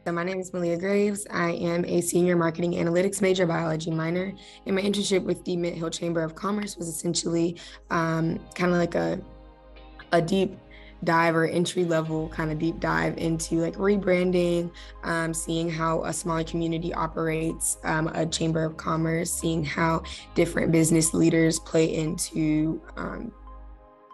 So my name is Maliah Graves. I am a senior marketing analytics major, biology minor, and my internship with the Mint Hill Chamber of Commerce was essentially kind of like a deep dive or entry level kind of deep dive into like rebranding, seeing how a smaller community operates, a chamber of commerce, seeing how different business leaders play into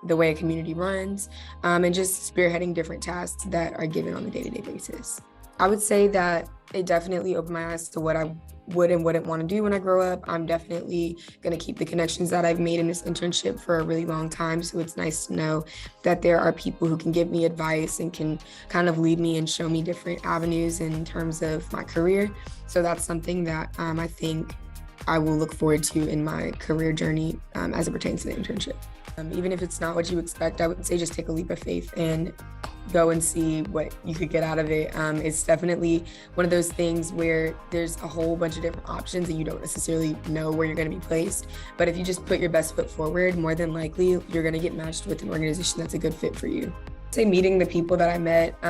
the way a community runs, and just spearheading different tasks that are given on a day-to-day basis. I would say that it definitely opened my eyes to what I would and wouldn't want to do when I grow up. I'm definitely going to keep the connections that I've made in this internship for a really long time. So it's nice to know that there are people who can give me advice and can kind of lead me and show me different avenues in terms of my career. So that's something that I think I will look forward to in my career journey as it pertains to the internship. Even if it's not what you expect, I would say just take a leap of faith and go and see what you could get out of it. It's definitely one of those things where there's a whole bunch of different options and you don't necessarily know where you're going to be placed. But if you just put your best foot forward, more than likely, you're going to get matched with an organization that's a good fit for you. I'd say meeting the people that I met,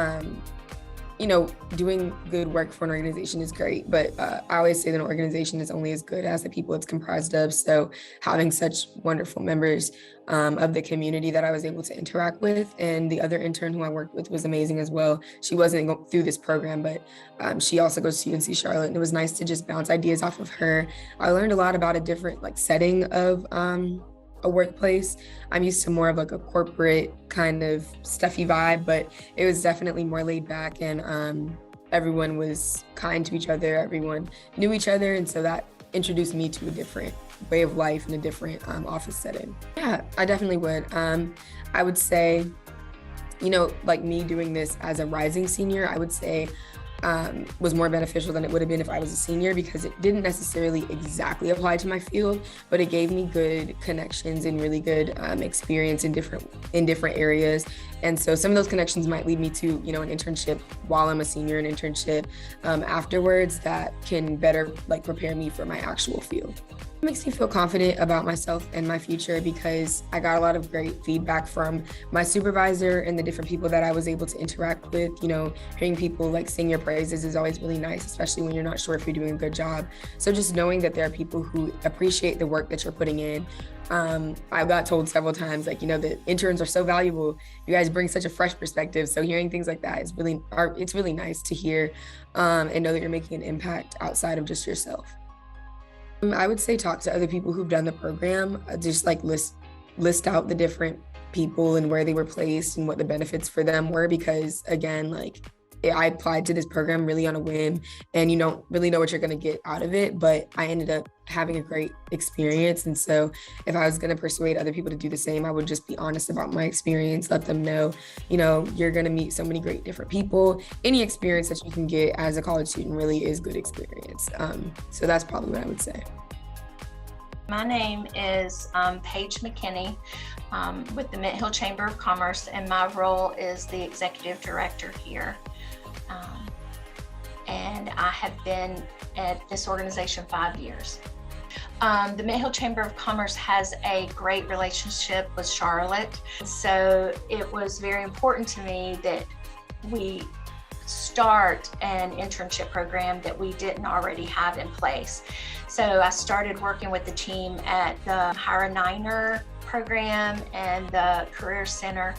doing good work for an organization is great, but I always say that an organization is only as good as the people it's comprised of. So having such wonderful members of the community that I was able to interact with, and the other intern who I worked with was amazing as well. She wasn't going through this program, but she also goes to UNC Charlotte, and it was nice to just bounce ideas off of her. I learned a lot about a different setting of a workplace. I'm used to more of like a corporate kind of stuffy vibe, but it was definitely more laid back, and everyone was kind to each other. Everyone knew each other. And so that introduced me to a different way of life in a different office setting. Yeah, I definitely would. I would say, like me doing this as a rising senior, I would say was more beneficial than it would have been if I was a senior, because it didn't necessarily exactly apply to my field, but it gave me good connections and really good experience in different areas. And so some of those connections might lead me to, an internship while I'm a senior, an internship afterwards that can better prepare me for my actual field. It makes me feel confident about myself and my future because I got a lot of great feedback from my supervisor and the different people that I was able to interact with. Hearing people sing your praises is always really nice, especially when you're not sure if you're doing a good job. So just knowing that there are people who appreciate the work that you're putting in. I got told several times, the interns are so valuable. You guys bring such a fresh perspective. So hearing things like that is it's really nice to hear and know that you're making an impact outside of just yourself. I would say talk to other people who've done the program, just list out the different people and where they were placed and what the benefits for them were, because again, I applied to this program really on a whim, and you don't really know what you're going to get out of it, but I ended up having a great experience. And so if I was going to persuade other people to do the same, I would just be honest about my experience, let them know, you're going to meet so many great different people. Any experience that you can get as a college student really is good experience. So that's probably what I would say. My name is Paige McKinney with the Mint Hill Chamber of Commerce, and my role is the executive director here. And I have been at this organization 5 years. The Mint Hill Chamber of Commerce has a great relationship with Charlotte. So it was very important to me that we start an internship program that we didn't already have in place. So I started working with the team at the Hire a Niner program and the Career Center.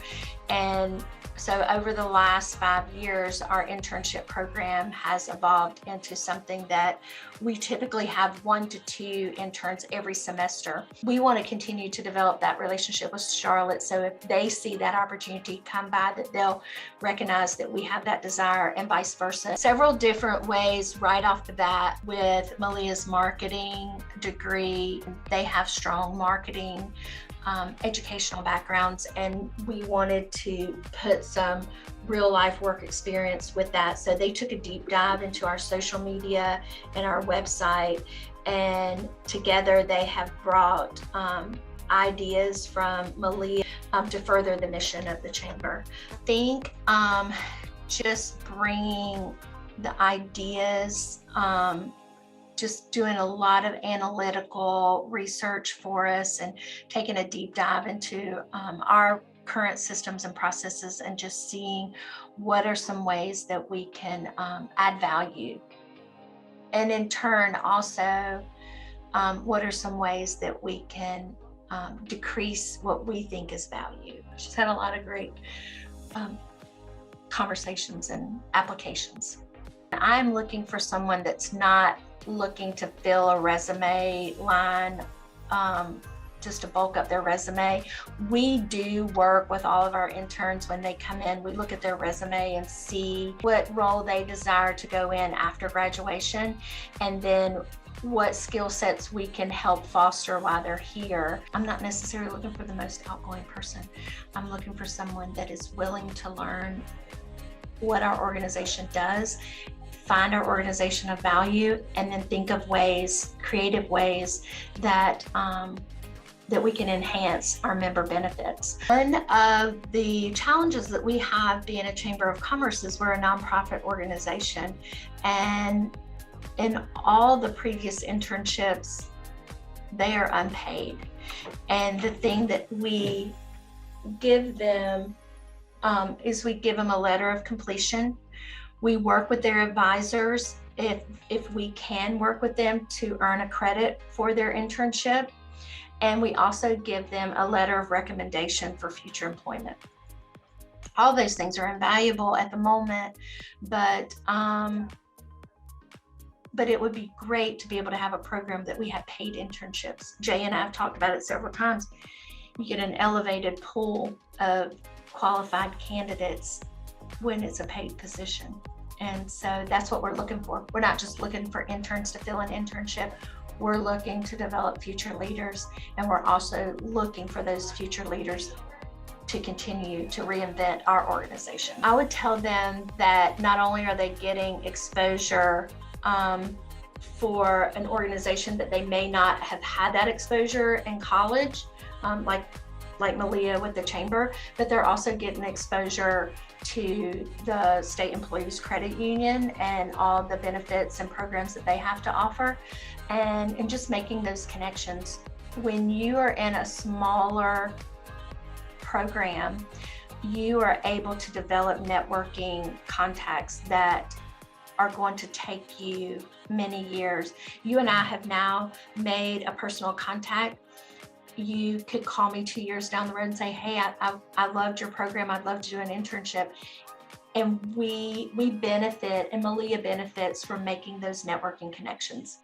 And so over the last 5 years, our internship program has evolved into something that we typically have 1 to 2 interns every semester. We want to continue to develop that relationship with Charlotte, so if they see that opportunity come by, that they'll recognize that we have that desire, and vice versa. Several different ways right off the bat with Maliah's marketing degree. They have strong marketing educational backgrounds, and we wanted to put some real life work experience with that. So they took a deep dive into our social media and our website, and together they have brought ideas from Maliah to further the mission of the chamber. I think just bringing the ideas, just doing a lot of analytical research for us and taking a deep dive into our current systems and processes and just seeing what are some ways that we can add value. And in turn, also, what are some ways that we can decrease what we think is value. She's had a lot of great conversations and applications. I'm looking for someone that's not looking to fill a resume line just to bulk up their resume. We do work with all of our interns when they come in. We look at their resume and see what role they desire to go in after graduation, and then what skill sets we can help foster while they're here. I'm not necessarily looking for the most outgoing person. I'm looking for someone that is willing to learn what our organization does, find our organization of value, and then think of ways, creative ways that that we can enhance our member benefits. One of the challenges that we have being a Chamber of Commerce is we're a nonprofit organization, and in all the previous internships, they are unpaid. And the thing that we give them is we give them a letter of completion. We work with their advisors if we can work with them to earn a credit for their internship. And we also give them a letter of recommendation for future employment. All those things are invaluable at the moment, but it would be great to be able to have a program that we have paid internships. Jay and I have talked about it several times. You get an elevated pool of qualified candidates when it's a paid position. And so that's what we're looking for. We're not just looking for interns to fill an internship. We're looking to develop future leaders, and we're also looking for those future leaders to continue to reinvent our organization. I would tell them that not only are they getting exposure for an organization that they may not have had that exposure in college, like Maliah with the Chamber, but they're also getting exposure to the State Employees Credit Union and all the benefits and programs that they have to offer, and just making those connections. When you are in a smaller program, you are able to develop networking contacts that are going to take you many years. You and I have now made a personal contact. You could call me 2 years down the road and say, hey, I loved your program. I'd love to do an internship. And we benefit, and Maliah benefits from making those networking connections.